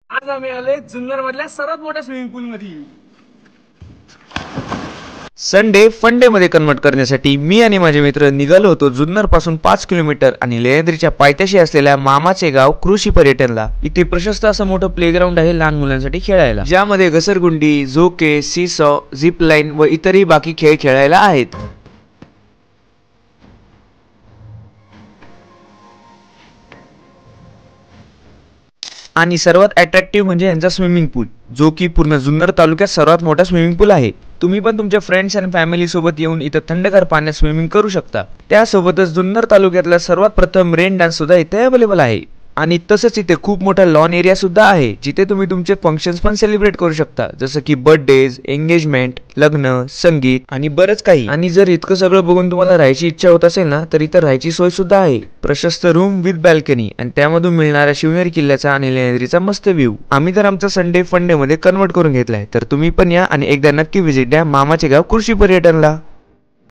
आज आम्ही आले जुन्नर मधल्या सर्वात मोठ्या स्विमिंग पूल मध्ये। संडे फन डे मध्ये कन्वर्ट करण्यासाठी मी आणि माझे मित्र निघालो होतो जुन्नर पासून 5 किलोमीटर आणि लेहंद्रीच्या पायथ्याशी असलेल्या मामाचे गाव कृषी पर्यटनला। इथे प्रशस्त असं मोठं प्लेग्राऊंड आहे लहान मुलांसाठी खेळायला, ज्यामध्ये घसरगुंडी, झोके, सीसॉ, झिप लाईन व इतरही बाकी खेळ खेळायला आहेत। आणि सर्वात अट्रॅक्टिव्ह म्हणजे यांचा स्विमिंग पूल, जो की पूर्ण जुन्नर तालुक्यात सर्वात मोठा स्विमिंग पूल आहे। तुम्ही पण तुमच्या फ्रेंड्स आणि फॅमिली सोबत येऊन इथं थंडगार पाण्यात स्विमिंग करू शकता। त्यासोबतच जुन्नर तालुक्यातला सर्वात प्रथम रेन डान्स सुद्धा इथे अवेलेबल आहे। आणि तसंच इथे खूप मोठा लॉन एरिया सुद्धा आहे, जिथे तुम्ही तुमचे फंक्शन्स पण सेलिब्रेट करू शकता, जसं की बर्थडेज, एंगेजमेंट, लग्न, संगीत आणि बरंच काही। आणि जर इतकं सगळं बघून तुम्हाला राहायची इच्छा होत असेल ना, तर इथं राहायची सोय सुद्धा आहे। प्रशस्त रूम विथ बॅल्कनी आणि त्यामधून मिळणाऱ्या शिवनेरी किल्ल्याचा आणि लेहंद्रीचा मस्त व्ह्यू। आम्ही तर आमचा संडे फन डे मध्ये कन्वर्ट करून घेतलाय, तर तुम्ही पण या आणि एकदा नक्की व्हिजिट द्या मामाचे गाव कृषी पर्यटनला।